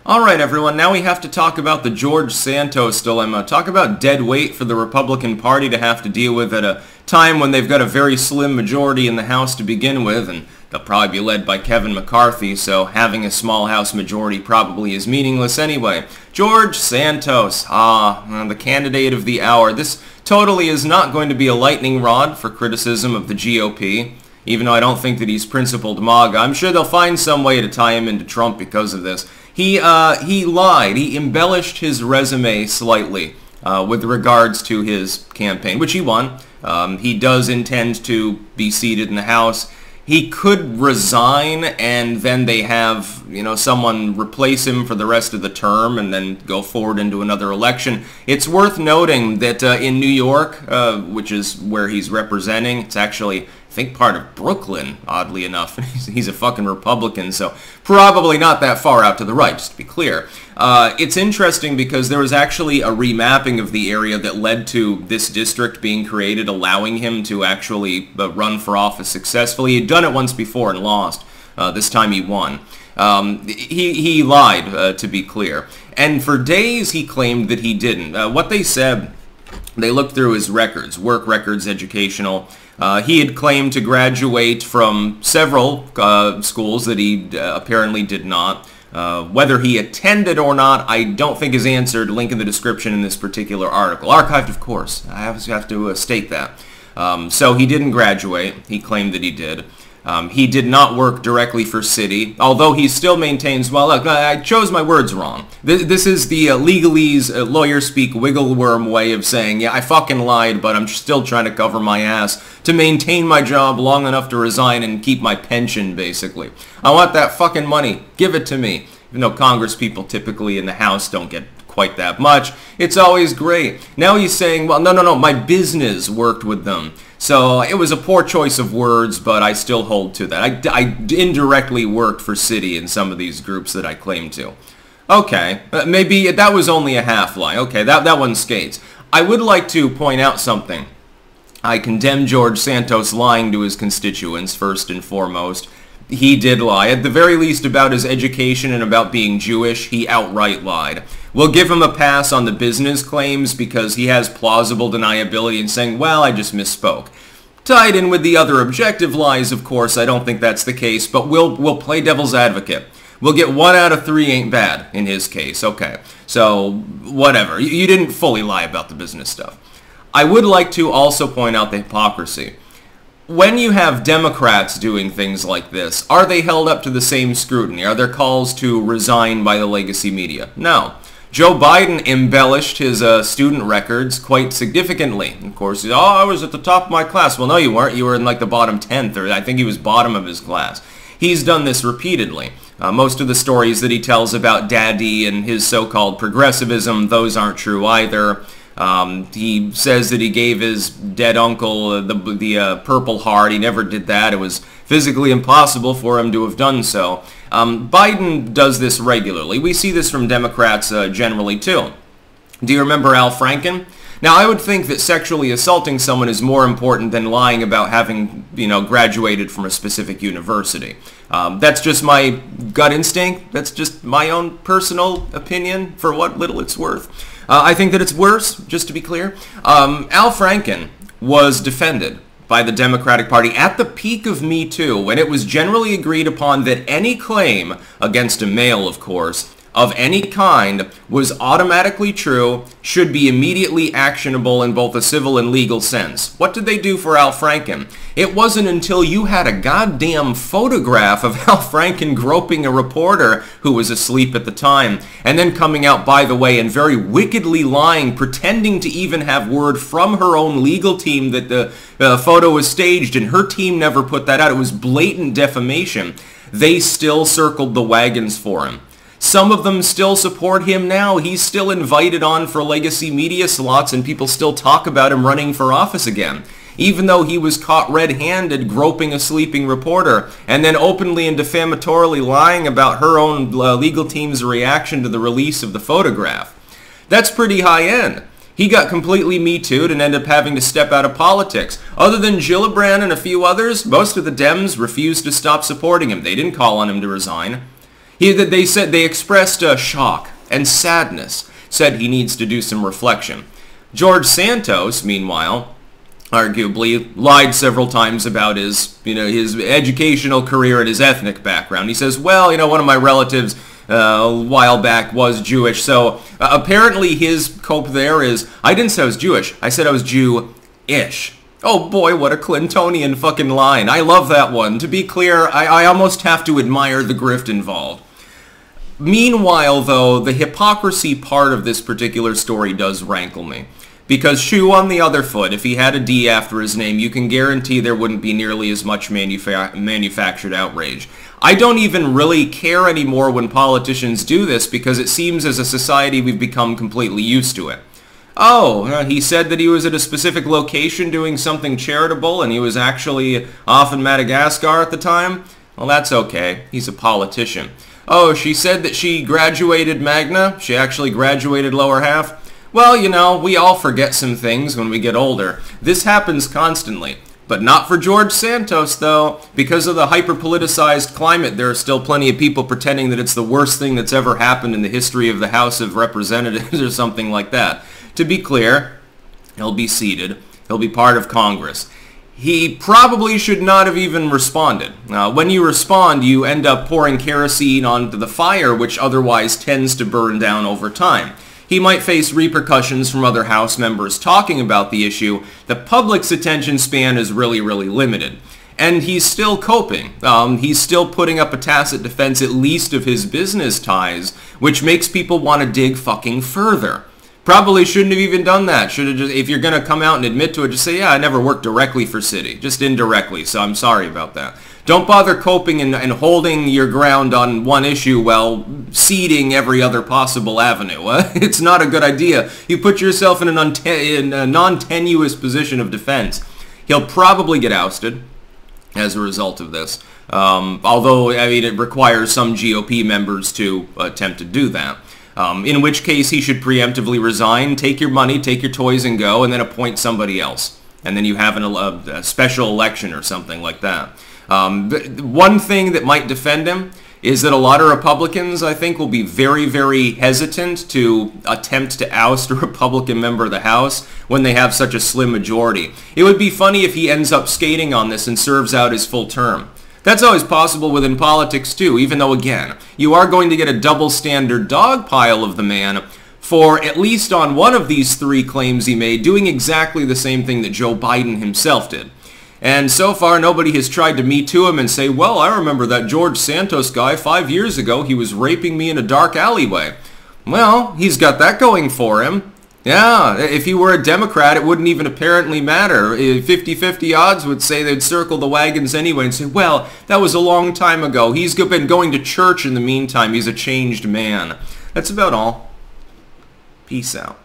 Alright everyone, now we have to talk about the Georgesantos dilemma. Talk about dead weight for the Republican Party to have to deal with at a time when they've got a very slim majority in the House to begin with, and they'll probably be led by Kevin McCarthy, so having a small House majority probably is meaningless anyway. Georgesantos, the candidate of the hour. This totally is not going to be a lightning rod for criticism of the GOP. Even though I don't think that he's principled MAGA, I'm sure they'll find some way to tie him into Trump because of this. He lied. He embellished his resume slightly with regards to his campaign, which he won. He does intend to be seated in the House. He could resign and then they have, someone replace him for the rest of the term and then go forward into another election. It's worth noting that in New York, which is where he's representing, it's actually, I think, part of Brooklyn, oddly enough. He's a fucking Republican, so probably not that far out to the right, just to be clear. It's interesting because there was actually a remapping of the area that led to this district being created, allowing him to actually run for office successfully. He'd done it once before and lost. This time he won. He lied, to be clear. And for days he claimed that he didn't. What they said, they looked through his records, work records, educational. He had claimed to graduate from several schools that he apparently did not. Whether he attended or not, I don't think is answered. Link in the description in this particular article. Archived, of course. I have to state that. So he didn't graduate. He claimed that he did. He did not work directly for Citi, although he still maintains, well, look, I chose my words wrong. This is the legalese, lawyer speak, wiggle worm way of saying, yeah, I fucking lied, but I'm still trying to cover my ass to maintain my job long enough to resign and keep my pension, basically. I want that fucking money. Give it to me. Even though Congress people typically in the House don't get quite that much, it's always great. Now he's saying, well, no, my business worked with them. So it was a poor choice of words, but I still hold to that. I indirectly worked for Citi in some of these groups that I claim to. Okay, maybe that was only a half lie. Okay, that one skates. I would like to point out something. I condemn Georgesantos lying to his constituents, first and foremost. He did lie. At the very least about his education and about being Jewish, he outright lied. We'll give him a pass on the business claims because he has plausible deniability in saying, well, I just misspoke. Tied in with the other objective lies, of course, I don't think that's the case, but we'll play devil's advocate. We'll get 1 out of 3 ain't bad in his case. Okay, so whatever. You didn't fully lie about the business stuff. I would like to also point out the hypocrisy. When you have Democrats doing things like this, are they held up to the same scrutiny? Are there calls to resign by the legacy media? No. Joe Biden embellished his student records quite significantly. Of course, I was at the top of my class. Well, no, you weren't. You were in like the bottom 10th, or I think he was bottom of his class. He's done this repeatedly. Most of the stories that he tells about Daddy and his so-called progressivism, those aren't true either. He says that he gave his dead uncle the Purple Heart. He never did that. It was physically impossible for him to have done so. Biden does this regularly. We see this from Democrats generally too. Do you remember Al Franken? Now, I would think that sexually assaulting someone is more important than lying about having, graduated from a specific university. That's just my gut instinct. That's just my own personal opinion for what little it's worth. I think that it's worse, just to be clear. Al Franken was defended by the Democratic Party at the peak of Me Too, when it was generally agreed upon that any claim against a male, of course, of any kind was automatically true, should be immediately actionable in both a civil and legal sense. What did they do for Al Franken? It wasn't until you had a goddamn photograph of Al Franken groping a reporter who was asleep at the time, and then coming out, by the way, and very wickedly lying, pretending to even have word from her own legal team that the photo was staged, and her team never put that out. It was blatant defamation. They still circled the wagons for him. Some of them still support him now. He's still invited on for legacy media slots, and people still talk about him running for office again, even though he was caught red-handed groping a sleeping reporter and then openly and defamatorily lying about her own legal team's reaction to the release of the photograph. That's pretty high-end. He got completely Me Too'd and ended up having to step out of politics. Other than Gillibrand and a few others, most of the Dems refused to stop supporting him. They didn't call on him to resign. They expressed shock and sadness, said he needs to do some reflection. Georgesantos, meanwhile, arguably lied several times about his educational career and his ethnic background. He says, well, one of my relatives a while back was Jewish, so apparently his cope there is, I didn't say I was Jewish, I said I was Jew-ish. Oh boy, what a Clintonian fucking line. I love that one. To be clear, I almost have to admire the grift involved. Meanwhile, though, the hypocrisy part of this particular story does rankle me. Because shoe on the other foot, if he had a D after his name, you can guarantee there wouldn't be nearly as much manufactured outrage. I don't even really care anymore when politicians do this because it seems as a society we've become completely used to it. Oh, he said that he was at a specific location doing something charitable and he was actually off in Madagascar at the time? Well, that's okay. He's a politician. Oh, she said that she graduated Magna? She actually graduated lower half? Well, we all forget some things when we get older. This happens constantly. But not for Georgesantos, though. Because of the hyper-politicized climate, there are still plenty of people pretending that it's the worst thing that's ever happened in the history of the House of Representatives or something like that. To be clear, he'll be seated. He'll be part of Congress. He probably should not have even responded. When you respond, you end up pouring kerosene onto the fire, which otherwise tends to burn down over time. He might face repercussions from other House members talking about the issue. The public's attention span is really, really limited. And he's still coping. He's still putting up a tacit defense at least of his business ties, which makes people want to dig fucking further. Probably shouldn't have even done that. Should have just, if you're going to come out and admit to it, just say, yeah, I never worked directly for Citi. Just indirectly, so I'm sorry about that. Don't bother coping and holding your ground on one issue while ceding every other possible avenue. It's not a good idea. You put yourself in a non-tenuous position of defense. He'll probably get ousted as a result of this. Although, it requires some GOP members to attempt to do that. In which case, he should preemptively resign, take your money, take your toys and go, and then appoint somebody else. And then you have a special election or something like that. One thing that might defend him is that a lot of Republicans, I think, will be very, very hesitant to attempt to oust a Republican member of the House when they have such a slim majority. It would be funny if he ends up skating on this and serves out his full term. That's always possible within politics, too, even though, again, you are going to get a double standard dog pile of the man for, at least on one of these three claims he made, doing exactly the same thing that Joe Biden himself did. And so far, nobody has tried to Me Too him and say, well, I remember that Georgesantos guy 5 years ago, he was raping me in a dark alleyway. Well, he's got that going for him. Yeah, if he were a Democrat, it wouldn't even apparently matter. 50-50 odds would say they'd circle the wagons anyway and say, well, that was a long time ago. He's been going to church in the meantime. He's a changed man. That's about all. Peace out.